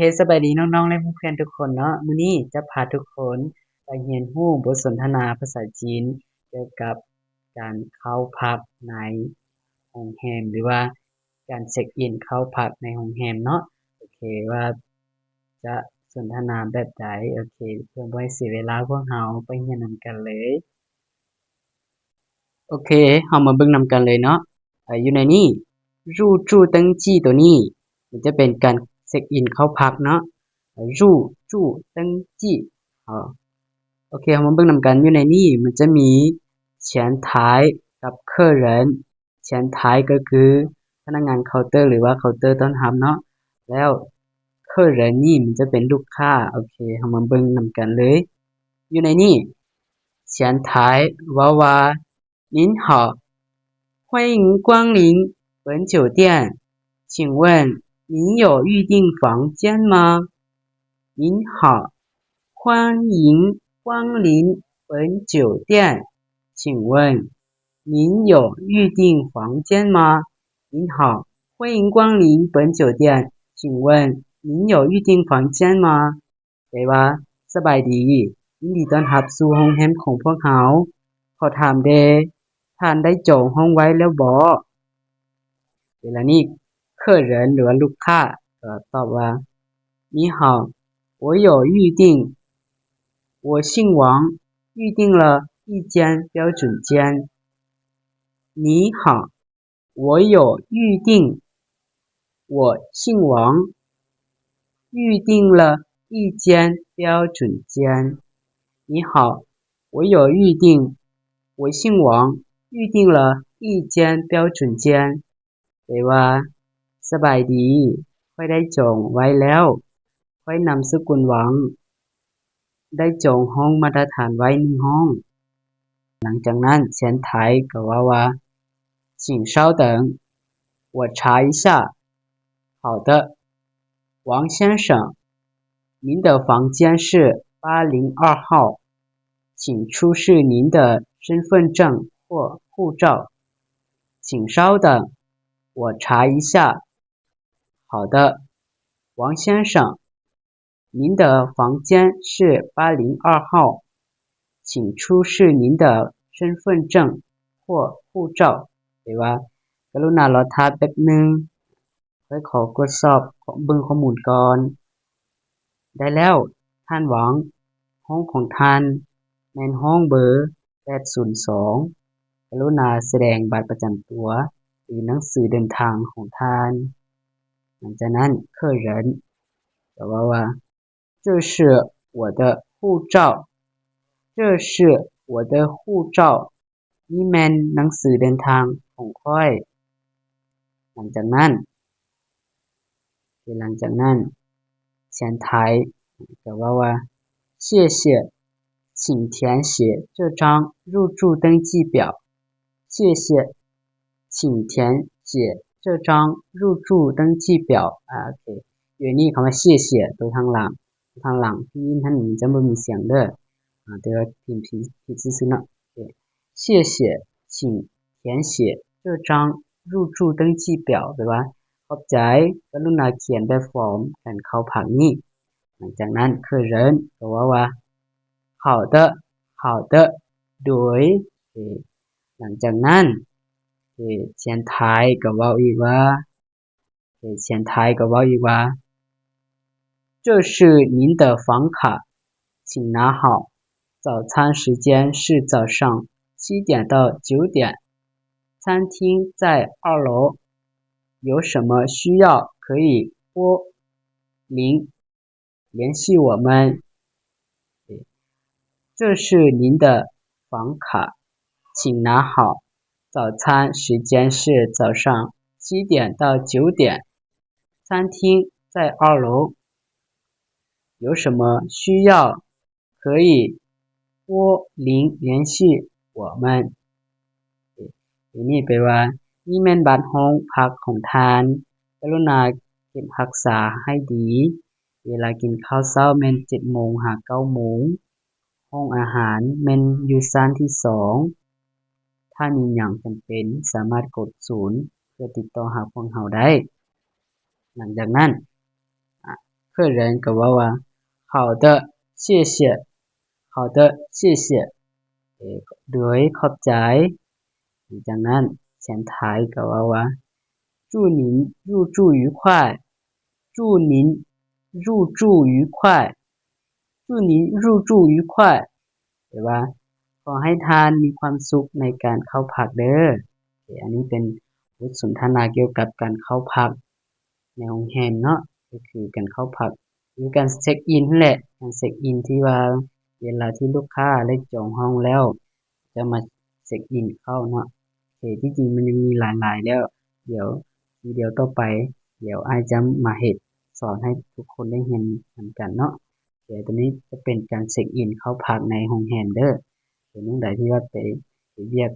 เคสบายดีน้องๆและเพื่อนๆทุกคนเนาะมื้อนี้จะพาทุกคนไปเรียนรู้บทสนทนาภาษาจีนเกี่ยวกับการเข้าพักในโรงแรมหรือว่าการเช็กอินเข้าพักในโรงแรมเนาะโอเคว่าจะสนทนาแบบใดโอเคเพื่อบ่ให้เสียเวลาพวกเราไปเรียนนำกันเลยโอเคเฮามาเบิ่งนำกันเลยเนาะอยู่ในนี้入住登记ตัวนี้มันจะเป็นการเช็กอินเข้าพักเนาะ入住登记โอเคเฮามาเบิ่งนำกันอยู่ในนี้มันจะมี前台กับ客人前台ก็คือพนักงานเคาน์เตอร์หรือว่าเคาน์เตอร์ต้อนรับเนาะแล้ว客人นี่มันจะเป็นลูกค้าโอเคเฮามาเบิ่งนำกันเลยอยู่ในนี้前台ว่า您好欢迎光临本酒店请问您有预订房间吗您好欢迎光临本酒店请问您有预订房间吗您好欢迎光临本酒店请问您有预订房间吗แปลว่าสบายดียินดีต้อนรับสู่โรงแรมของพวกเราขอถามเด้ท่านได้จองห้องไว้แล้วบ่เวลานี้客人หรือว่าลูกค้าก็ตอบว่า你好我有预订我姓王预订了一间标准间你好我有预订我姓王预订了一间标准间你好我有预订我姓王预订了一间标准间แปลว่าสบายดีค่อยได้จองไว้แล้วค่อยนามสกุลหวังได้จองห้องมาตรฐานไว้1ห้องหลังจากนั้น前台ก็ว่า请稍等我查一下好的王先生您的房间是802号请出示您的身份证或护照请稍等我查一下好的王先生您的房间是802号请出示您的身份证或护照แปลว่ากรุณารอท่าแป๊บนึงค่อยขอกดสอบเบิ่งข้อมูลก่อนได้แล้วท่านหวังห้องของท่านแม่นห้องเบอร์802กรุณาแสดงบัตรประจำตัวหรือหนังสือเดินทางของท่านหลังจากนั้น客人ก็ว่า这是我的护照这是我的护照นี่แม่นหนังสือเดินทางของข้อยหลังจากนั้น前台ก็ว่า谢谢请填写这张入住登记表谢谢请填写这张入住登记表โอเคอยู่นี่คำว่า谢谢ตัวทางหลังที่ยินท่านจะบ่มีเสียงเด้อแต่ว่าพิมพ์ผิดซื่อๆเนาะ谢谢请填写这张入住登记表แปลว่าขอบใจกรุณาเขียนแบบฟอร์มการเข้าพักนี้หลังจากนั้น客人ก็ว่า好的好的โดยหลังจากนั้น前台ก็เว้าอีกว่า这是您的房卡请拿好早餐时间是早上7点到9点餐厅在2楼有什么需要可以拨0联系我们这是您的房卡请拿好早餐时间是早上7点到9点餐厅在2楼有什么需要可以拨0联系我们นี่แปลว่านี่แม่นบัตรห้องพักของท่านกรุณาเก็บรักษาให้ดีเวลากินข้าวเช้าแม่น 7:00 น. ถึง 9:00 น. ห้องอาหารแม่นอยู่ชั้นที่2ถ้ามีหยังจำเป็นสามารถกด0เพื่อติดต่อหาพวกเราได้หลังจากนั้นเค客人ก็ว่าว่า好的谢谢好的谢谢โดยขอบใจจากนั้นเสียงไทยก็ว่าว่า祝您入住愉快祝您入住愉快祝您入住愉快แปลว่าขอให้ท่านมีความสุขในการเข้าพักเด้ออันนี้เป็นบทสนทนาเกี่ยวกับการเข้าพักในโรงแรมเนาะก็คือการเข้าพักหรือการเช็คอินนั่นแหละการเช็คอินที่ว่าเวลาที่ลูกค้าได้จองห้องแล้วจะมาเช็คอินเข้าเนาะที่จริงมันยังมีหลายๆแล้วเดี๋ยววิดีโอต่อไปเดี๋ยวอ้ายจะมาเฮ็ดสอนให้ทุกคนได้เรียนนำกันเนาะตัวนี้จะเป็นการเช็คอินเข้าพักในโรงแรมเด้อเรื่องใดที่ว่าไปเวียก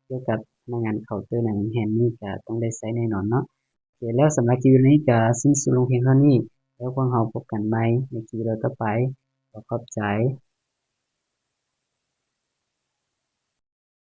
เกี่ยวกับพนักงานเคาน์เตอร์ในโรงแรมนี่ก็ต้องได้ใช้แน่นอนเนาะแล้วสำหรับคลิปนี้ก็สิ้นสุดลงเพียงเท่านี้แล้วพวกเราพบกันใหม่ในคลิปต่อไปขอขอบใจ